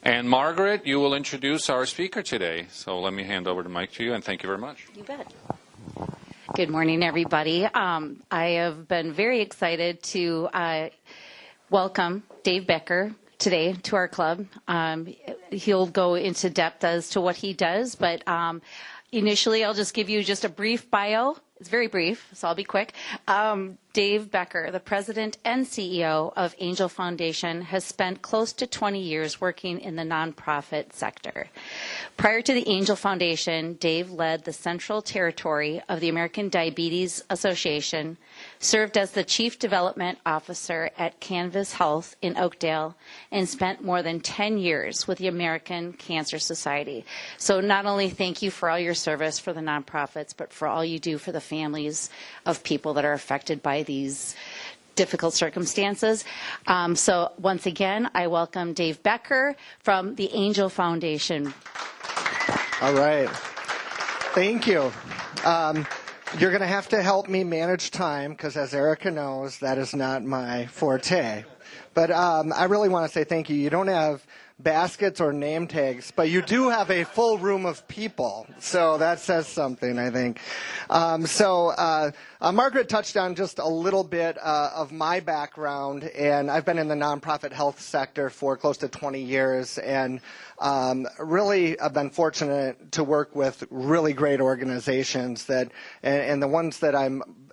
And Margaret, you will introduce our speaker today. So let me hand over the mic to you, and thank you very much. You bet. Good morning, everybody. I have been very excited to welcome Dave Becker today to our club. He'll go into depth as to what he does, but initially I'll just give you just a brief bio. It's very brief, so I'll be quick. Dave Becker, the president and CEO of Angel Foundation, has spent close to 20 years working in the nonprofit sector. Prior to the Angel Foundation, Dave led the Central Territory of the American Diabetes Association, served as the Chief Development Officer at Canvas Health in Oakdale, and spent more than 10 years with the American Cancer Society. So not only thank you for all your service for the nonprofits, but for all you do for the families of people that are affected by these difficult circumstances. So once again, I welcome Dave Becker from the Angel Foundation. All right. Thank you. You're going to have to help me manage time because, as Erica knows, that is not my forte. But I really want to say thank you. You don't have baskets or name tags, but you do have a full room of people. So that says something, I think. Margaret touched on just a little bit of my background, and I've been in the nonprofit health sector for close to 20 years, and really I've been fortunate to work with really great organizations and the ones that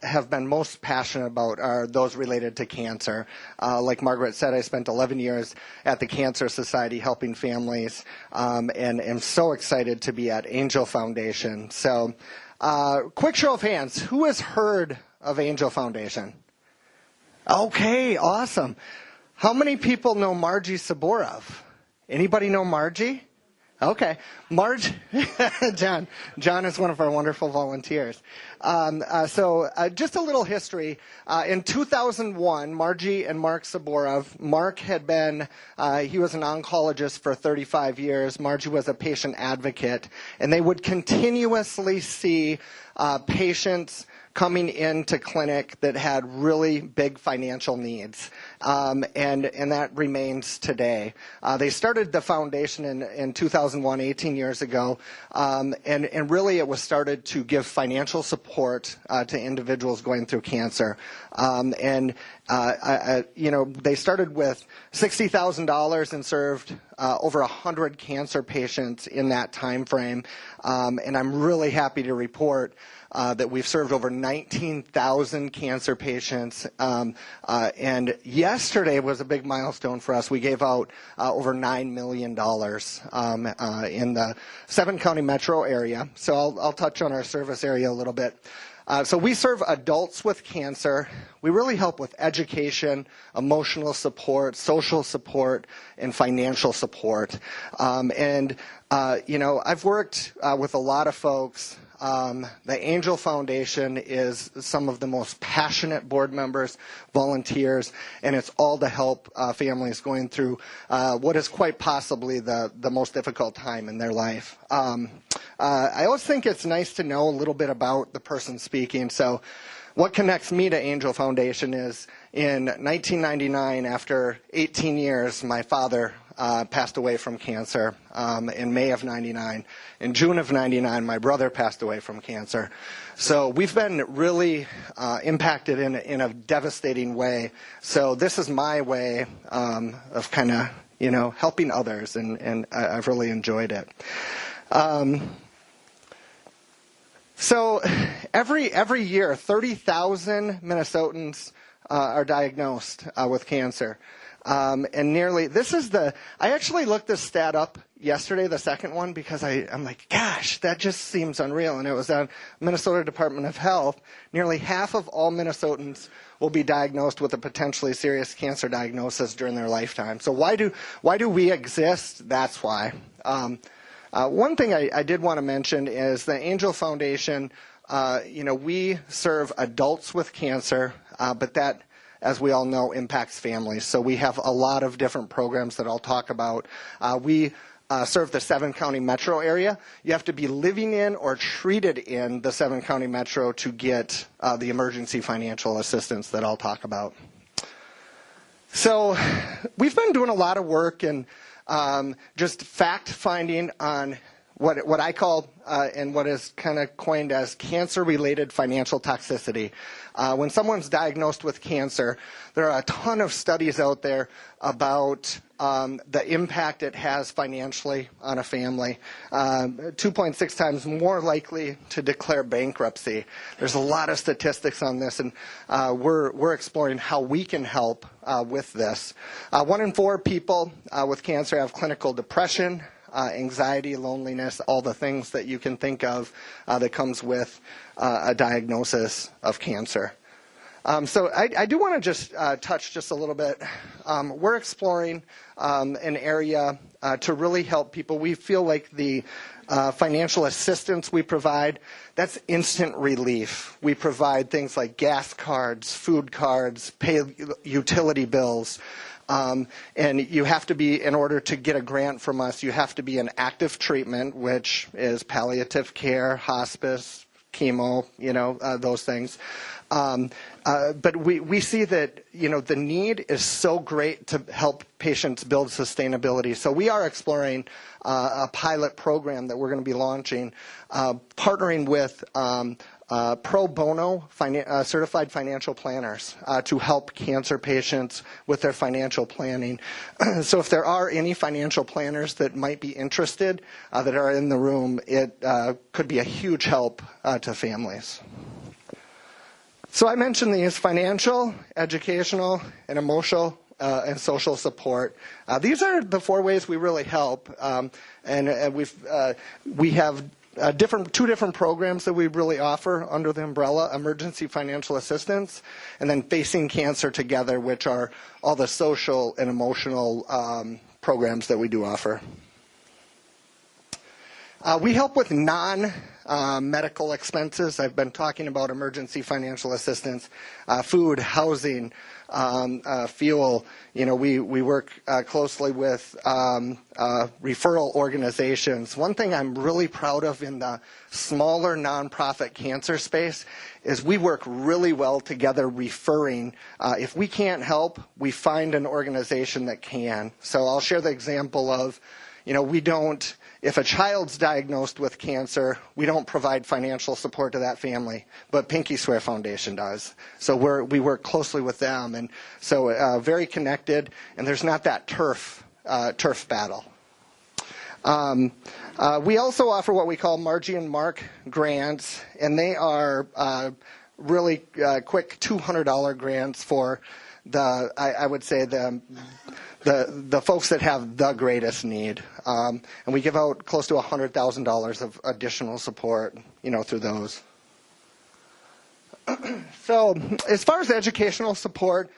have been most passionate about are those related to cancer. Like Margaret said, I spent 11 years at the Cancer Society helping families, and am so excited to be at Angel Foundation. So, quick show of hands, who has heard of Angel Foundation? Okay, awesome. How many people know Margie Saborov? Anybody know Margie? Okay. John is one of our wonderful volunteers. Just a little history. In 2001, Margie and Mark Saborov, Mark had been, he was an oncologist for 35 years. Margie was a patient advocate, and they would continuously see patients coming into clinic that had really big financial needs, and that remains today. They started the foundation in 2001, 18 years ago, and really it was started to give financial support to individuals going through cancer. They started with $60,000 and served over 100 cancer patients in that time frame, and I'm really happy to report that we've served over 19,000 cancer patients, and yesterday was a big milestone for us. We gave out over $9 million in the 7-county metro area. So I'll touch on our service area a little bit. So we serve adults with cancer. We really help with education, emotional support, social support, and financial support. I've worked with a lot of folks. The Angel Foundation is some of the most passionate board members, volunteers, and it's all to help families going through what is quite possibly the most difficult time in their life. I always think it's nice to know a little bit about the person speaking. So what connects me to Angel Foundation is in 1999, after 18 years, my father passed away from cancer in May of 99. In June of 99, my brother passed away from cancer. So we've been really impacted in a devastating way. So this is my way of kind of, helping others, and I've really enjoyed it. So every year, 30,000 Minnesotans are diagnosed with cancer. And I actually looked this stat up yesterday, the second one, because I'm like, gosh, that just seems unreal. And it was on Minnesota Department of Health. Nearly half of all Minnesotans will be diagnosed with a potentially serious cancer diagnosis during their lifetime. So why do we exist? That's why. One thing I did want to mention is the Angel Foundation, we serve adults with cancer, but that, as we all know, impacts families. So we have a lot of different programs that I'll talk about. We serve the 7-county metro area. You have to be living in or treated in the 7-county metro to get the emergency financial assistance that I'll talk about. So we've been doing a lot of work, and just fact-finding on what I call and what is kind of coined as cancer-related financial toxicity. When someone's diagnosed with cancer, there are a ton of studies out there about the impact it has financially on a family. 2.6 times more likely to declare bankruptcy. There's a lot of statistics on this, and we're exploring how we can help with this. 1 in 4 people with cancer have clinical depression, anxiety, loneliness, all the things that you can think of that comes with a diagnosis of cancer. So I do want to just touch just a little bit. We're exploring an area to really help people. We feel like the financial assistance we provide, that's instant relief. We provide things like gas cards, food cards, pay utility bills. And you have to be, in order to get a grant from us, you have to be in active treatment, which is palliative care, hospice, chemo, those things. But we see that, the need is so great to help patients build sustainability. So we are exploring a pilot program that we're going to be launching, partnering with pro bono certified financial planners to help cancer patients with their financial planning. So if there are any financial planners that might be interested that are in the room, it could be a huge help to families. So I mentioned these: financial, educational, and emotional and social support. These are the 4 ways we really help, and we have two different programs that we really offer under the umbrella: emergency financial assistance, and then Facing Cancer Together, which are all the social and emotional programs that we do offer. We help with non-medical expenses. I've been talking about emergency financial assistance, food, housing, fuel. We work closely with referral organizations. One thing I'm really proud of in the smaller nonprofit cancer space is we work really well together referring. If we can't help, we find an organization that can. So I'll share the example of, if a child's diagnosed with cancer, we don't provide financial support to that family, but Pinky Swear Foundation does. So we work closely with them, and so very connected, and there's not that turf battle. We also offer what we call Margie and Mark grants, and they are really quick $200 grants for I would say the folks that have the greatest need. And we give out close to $100,000 of additional support, through those. So as far as educational support,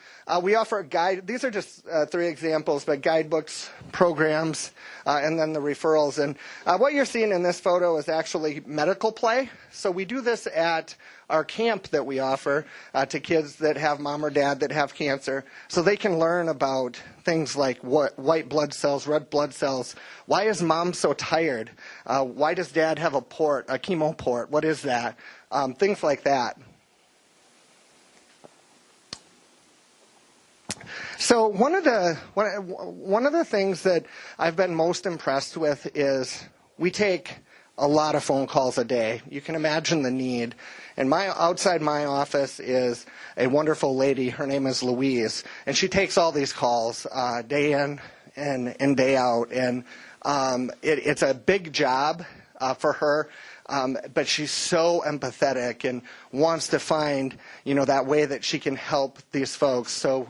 we offer these are just 3 examples, but guidebooks, programs, and then the referrals. And what you're seeing in this photo is actually medical play. So we do this at our camp that we offer to kids that have mom or dad that have cancer, so they can learn about things like what white blood cells, red blood cells. Why is mom so tired? Why does dad have a chemo port? What is that? Things like that. So one of the things that I've been most impressed with is we take a lot of phone calls a day. You can imagine the need. And outside my office is a wonderful lady. Her name is Louise, and she takes all these calls day in and day out. And it's a big job for her. But she's so empathetic and wants to find, that way that she can help these folks. So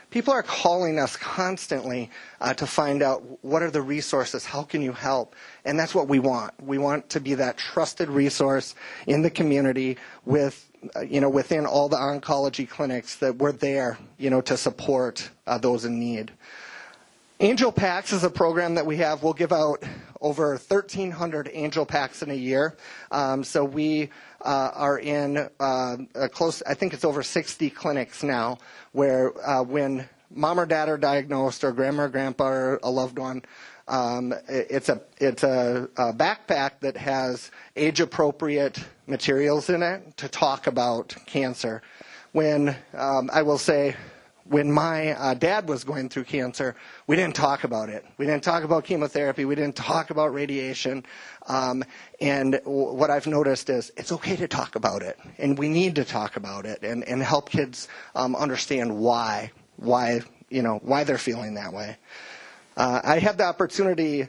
people are calling us constantly to find out what are the resources, how can you help? And that's what we want. We want to be that trusted resource in the community with, within all the oncology clinics that we're there, to support those in need. Angel Packs is a program that we have. We'll give out over 1,300 Angel Packs in a year. So we are in I think it's over 60 clinics now, where when mom or dad are diagnosed, or grandma or grandpa or a loved one, it's a backpack that has age-appropriate materials in it to talk about cancer. When I will say, when my dad was going through cancer, we didn't talk about it. We didn't talk about chemotherapy. We didn't talk about radiation. And what I've noticed is it's okay to talk about it, and we need to talk about it and help kids understand why they're feeling that way. I had the opportunity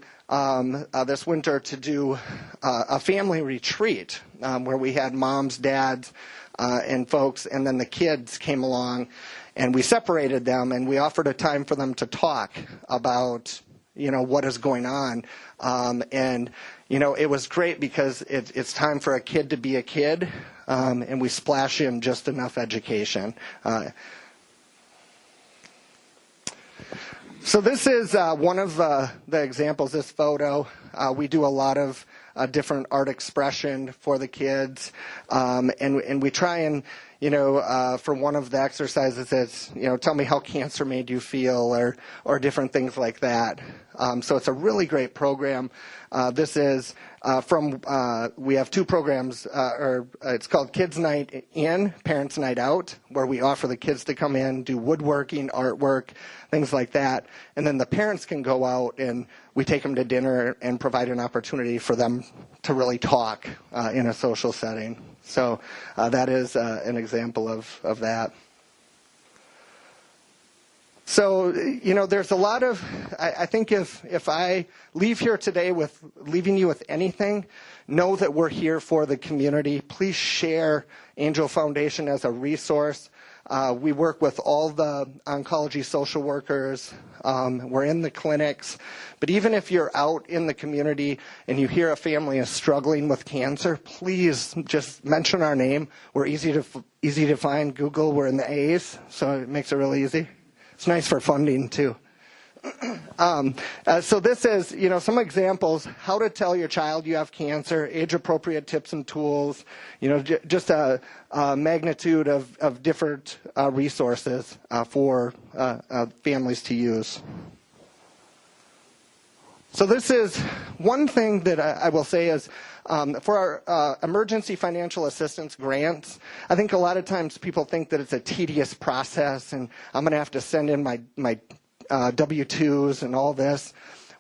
this winter to do a family retreat where we had moms, dads, and folks, and then the kids came along, and we separated them, and we offered a time for them to talk about what is going on. And it was great because it's time for a kid to be a kid, and we splash in just enough education. So this is one of the examples, this photo. We do a lot of different art expression for the kids, and we try and, for one of the exercises, it's, tell me how cancer made you feel, or different things like that. So it's a really great program. This is we have two programs, it's called Kids Night In, Parents Night Out, where we offer the kids to come in, do woodworking, artwork, things like that. And then the parents can go out and we take them to dinner and provide an opportunity for them to really talk in a social setting. So that is an example of that. So, there's a lot of, I think if I leave here today leaving you with anything, know that we're here for the community. Please share Angel Foundation as a resource. We work with all the oncology social workers. We're in the clinics. But even if you're out in the community and you hear a family is struggling with cancer, please just mention our name. We're easy to find. Google, we're in the A's, so it makes it really easy. It's nice for funding, too. So this is, some examples, how to tell your child you have cancer, age-appropriate tips and tools, just a magnitude of different resources for families to use. So this is one thing that I will say is for our emergency financial assistance grants, I think a lot of times people think that it's a tedious process and I'm going to have to send in my W-2s and all this.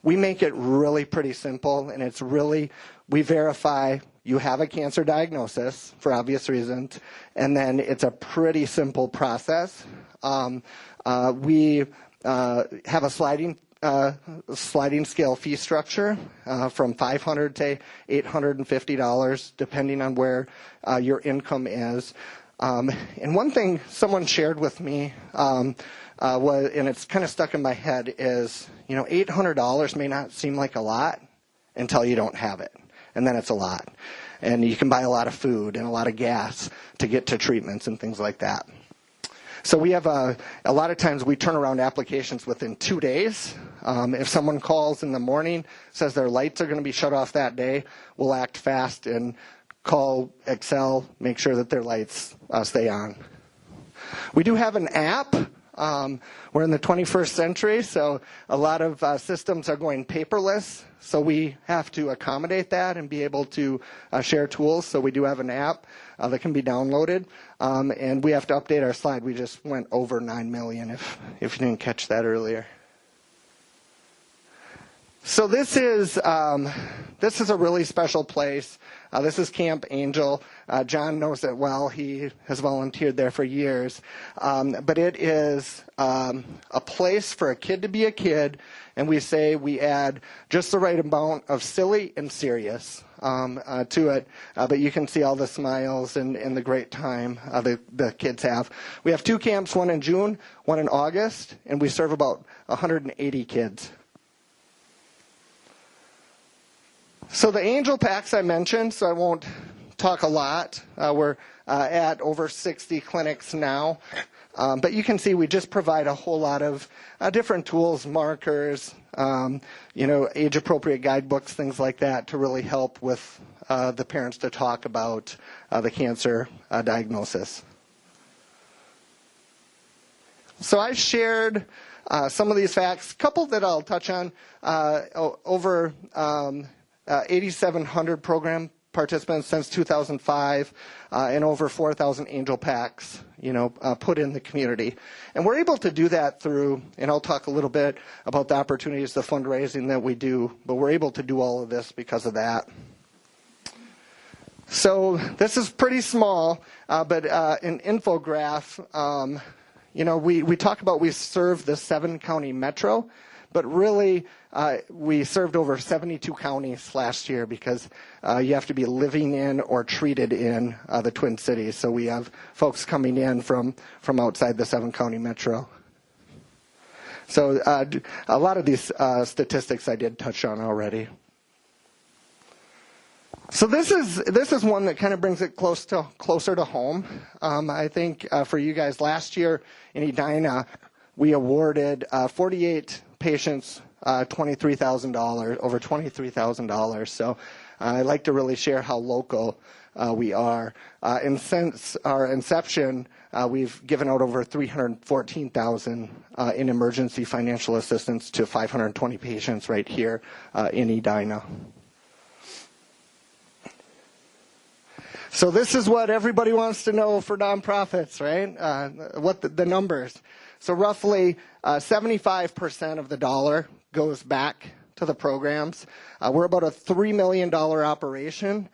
We make it really pretty simple, and it's really, we verify you have a cancer diagnosis for obvious reasons, and then it's a pretty simple process. We have a sliding scale fee structure from $500 to $850, depending on where your income is. And one thing someone shared with me was, and it's kind of stuck in my head, is $800 may not seem like a lot until you don't have it, and then it's a lot. And you can buy a lot of food and a lot of gas to get to treatments and things like that. So we have a lot of times we turn around applications within 2 days. If someone calls in the morning, says their lights are going to be shut off that day, we'll act fast and call Excel, make sure that their lights stay on. We do have an app. We're in the 21st century, so a lot of systems are going paperless. So we have to accommodate that and be able to share tools. So we do have an app that can be downloaded. And we have to update our slide. We just went over 9 million if you didn't catch that earlier. So this is a really special place. This is Camp Angel. John knows it well. He has volunteered there for years. But it is a place for a kid to be a kid, and we say we add just the right amount of silly and serious to it. But you can see all the smiles and the great time the kids have. We have 2 camps, one in June, one in August, and we serve about 180 kids. So the Angel Packs I mentioned, so I won't talk a lot. We're at over 60 clinics now. But you can see we just provide a whole lot of different tools, markers, age-appropriate guidebooks, things like that to really help with the parents to talk about the cancer diagnosis. So I shared some of these facts. A couple that I'll touch on. Over 8,700 program participants since 2005, and over 4,000 angel packs, put in the community. And we're able to do that through, and I'll talk a little bit about the opportunities, the fundraising that we do, but we're able to do all of this because of that. So this is pretty small, but an infograph. We talk about we serve the 7-county metro, but really we served over 72 counties last year because you have to be living in or treated in the Twin Cities. So we have folks coming in from outside the 7-county metro. So a lot of these statistics I did touch on already. So this is one that kind of brings it closer to home. I think for you guys, last year in Edina, we awarded 48 patients $23,000, over $23,000. So I'd like to really share how local we are. And since our inception, we've given out over $314,000 in emergency financial assistance to 520 patients right here in Edina. So this is what everybody wants to know for nonprofits, right? What the numbers. So roughly 75% of the dollar goes back to the programs. We're about a $3 million operation.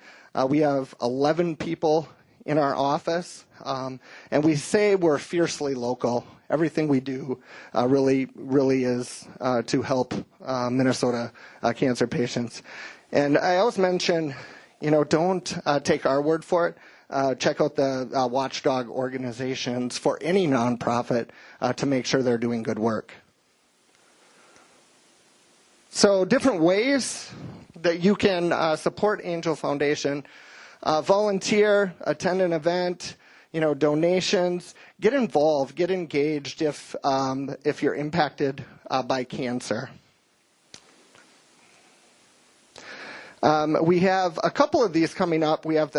We have 11 people in our office, and we say we're fiercely local. Everything we do really is to help Minnesota cancer patients. And I always mention, don't take our word for it. Check out the watchdog organizations for any nonprofit to make sure they're doing good work. So different ways that you can support Angel Foundation. Volunteer, attend an event, donations. Get involved, get engaged if you're impacted by cancer. We have a couple of these coming up. We have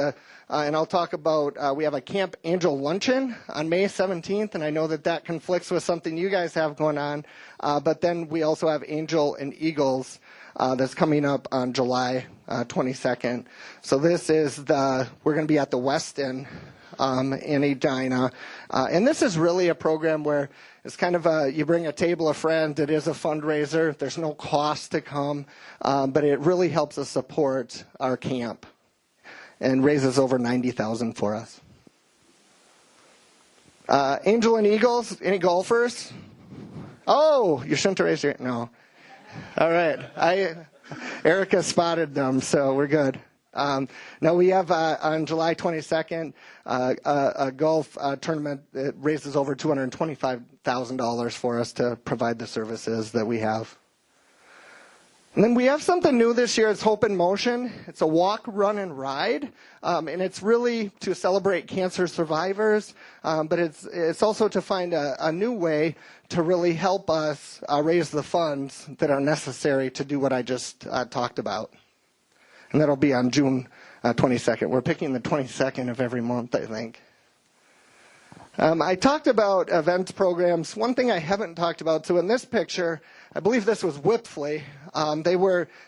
and I'll talk about, we have a Camp Angel Luncheon on May 17th, and I know that conflicts with something you guys have going on. But then we also have Angel and Eagles that's coming up on July 22nd. So this is we're going to be at the Westin in Edina. And this is really a program where it's kind of you bring a table of friends. It is a fundraiser. There's no cost to come, but it really helps us support our camp and raises over $90,000 for us. Angel and Eagles, any golfers? Oh, you shouldn't have raised your, no. All right. Erica spotted them, so we're good. Now we have on July 22nd a golf tournament that raises over $225,000 for us to provide the services that we have. And then we have something new this year. It's Hope in Motion. It's a walk, run, and ride, and it's really to celebrate cancer survivors. But it's also to find a new way to really help us raise the funds that are necessary to do what I just talked about. And that'll be on June 22nd. We're picking the 22nd of every month, I think. I talked about events programs. One thing I haven't talked about, so in this picture, I believe this was Whipfly.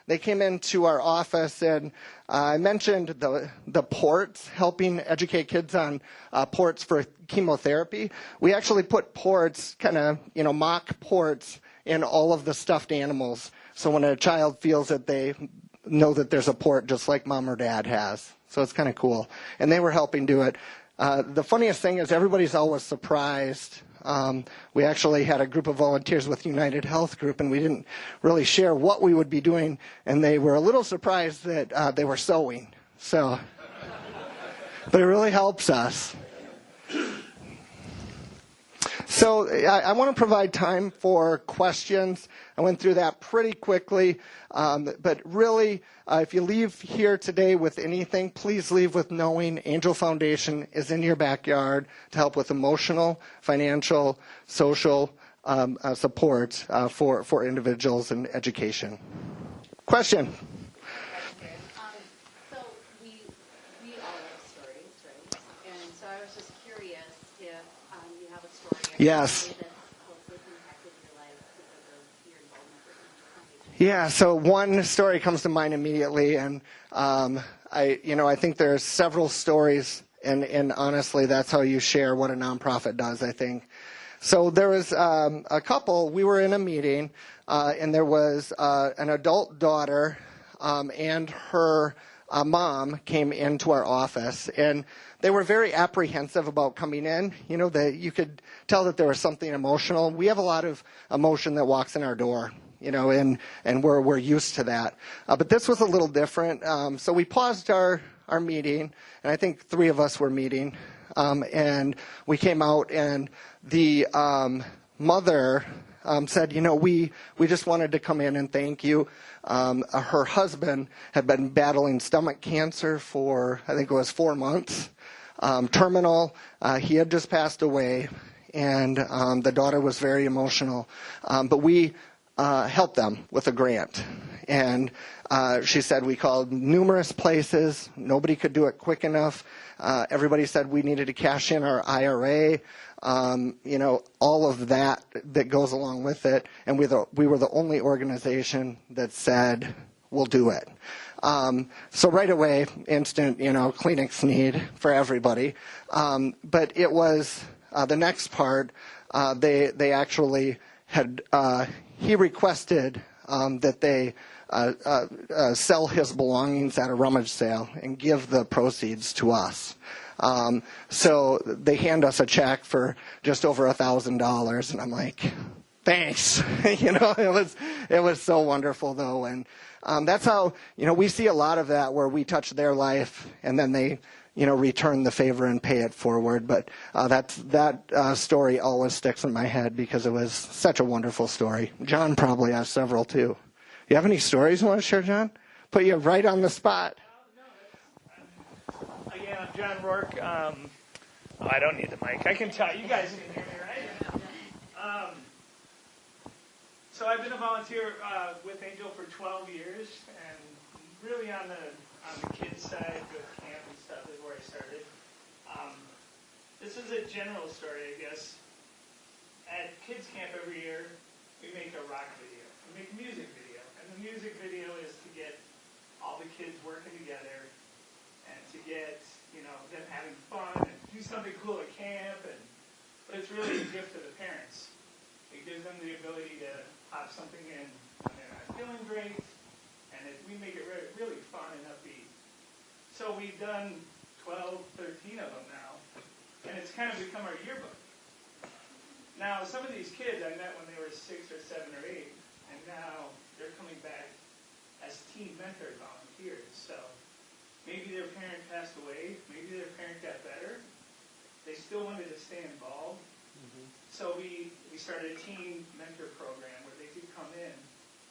They came into our office, and I mentioned the ports, helping educate kids on ports for chemotherapy. We actually put ports, kind of, mock ports in all of the stuffed animals. So when a child feels that they know that there's a port just like mom or dad has. So it's kind of cool. And they were helping do it. The funniest thing is everybody's always surprised. We actually had a group of volunteers with United Health Group, and we didn't really share what we would be doing, and they were a little surprised that they were sewing. So, but it really helps us. So I want to provide time for questions. I went through that pretty quickly, but really, if you leave here today with anything, please leave with knowing Angel Foundation is in your backyard to help with emotional, financial, social support for individuals and education. Question? So we all have stories, right? And so I was just curious if you have a story. Yes. That's closely impacted your life because of your involvement with Angel Foundation. Yeah, so one story comes to mind immediately, and I think there's several stories, and honestly, that's how you share what a nonprofit does, I think. So there was a couple, we were in a meeting, and there was an adult daughter and her mom came into our office, and they were very apprehensive about coming in. You could tell that there was something emotional. We have a lot of emotion that walks in our door, and we're used to that. But this was a little different. So we paused our meeting, and I think 3 of us were meeting, and we came out, and the mother said, we just wanted to come in and thank you. Her husband had been battling stomach cancer for, I think it was 4 months, terminal. He had just passed away, and the daughter was very emotional. But we helped them with a grant. And she said we called numerous places. Nobody could do it quick enough. Everybody said we needed to cash in our IRA. All of that goes along with it. And we were the only organization that said, we'll do it. So right away, instant, Kleenex need for everybody. But it was the next part, they actually had, he requested that they sell his belongings at a rummage sale and give the proceeds to us. So they hand us a check for just over $1,000, and I'm like, thanks. It was so wonderful though, and that's how we see a lot of that where we touch their life and then they return the favor and pay it forward. But that story always sticks in my head because it was such a wonderful story. John probably has several too. You have any stories you want to share, John? Put you right on the spot. Again, I'm John Rourke. I don't need the mic. I can tell. You guys can hear me, right? So I've been a volunteer with Angel for 12 years, and really on the kids side with camp and stuff is where I started. This is a general story, I guess. At kids camp every year, we make a rock video. We make a music video. And the music video is to get all the kids working together and to get, them having fun and do something cool at camp. But it's really a gift to the parents. It gives them the ability to pop something in when they're not feeling great. And we make it really fun and upbeat. So we've done 12, 13 of them now. And it's kind of become our yearbook. Now, some of these kids I met when they were 6 or 7 or 8. And now they're coming back as teen mentor volunteers. So maybe their parent passed away. Maybe their parent got better. They still wanted to stay involved. Mm-hmm. So we started a teen mentor program where they could come in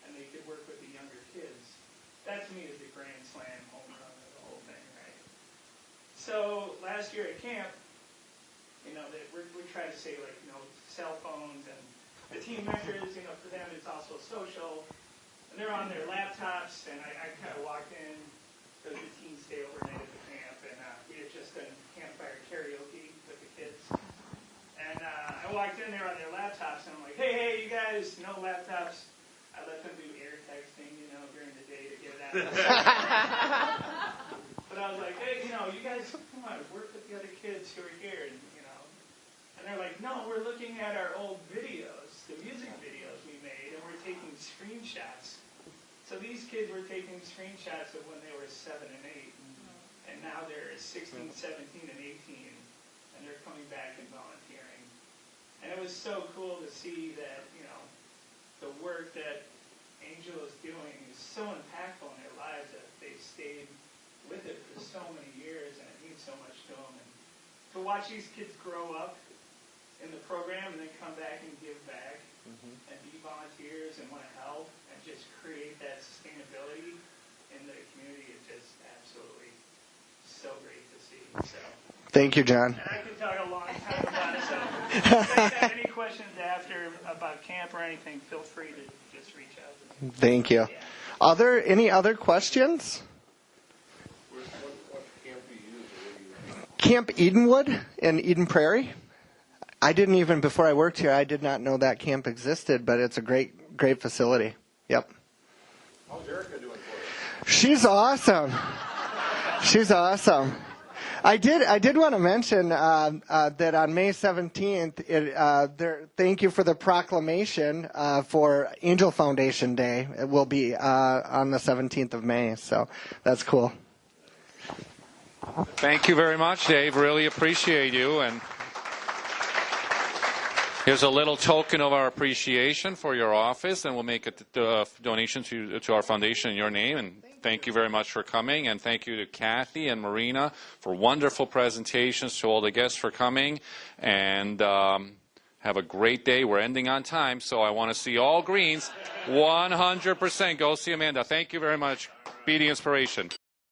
and they could work with the younger kids. That to me is the grand slam home run of the whole thing, right? So last year at camp, we try to say cell phones and the teen mentors, for them it's also social. And they're on their laptops, and I kind of walked in because the teens stay overnight at the camp, and we had just done campfire karaoke with the kids. And I walked in there on their laptops, and I'm like, hey, you guys, no laptops. I let them do air texting, during the day to get it out. But I was like, hey, you guys, come on, work with the other kids who are here, and they're like, no, we're looking at our old videos, the music videos we made, and we're taking screenshots. So these kids were taking screenshots of when they were 7 and 8, and now they're 16, 17, and 18, and they're coming back and volunteering. And it was so cool to see that, the work that Angel is doing is so impactful in their lives that they've stayed with it for so many years, and it means so much to them. And to watch these kids grow up in the program and then come back and give back and be volunteers and want to help and just create that sustainability in the community is just absolutely so great to see. So Thank you, John. I could talk a long time about it. So if you have any questions after about camp or anything, feel free to just reach out. Thank you. Yeah. Any other questions? What camp do you use? Camp Edenwood in Eden Prairie. I didn't even, before I worked here, I did not know that camp existed, but it's a great facility. Yep. How's Erica doing for you? She's awesome. She's awesome. I did want to mention that on May 17th, thank you for the proclamation for Angel Foundation Day. It will be on the 17th of May, so that's cool. Thank you very much, Dave. Really appreciate you. And here's a little token of our appreciation for your office, and we'll make a donation to our foundation in your name. And thank you very much for coming, and thank you to Kathy and Marina for wonderful presentations, to all the guests for coming, and have a great day. We're ending on time, so I want to see all greens. 100%. Go see Amanda. Thank you very much. Be the inspiration.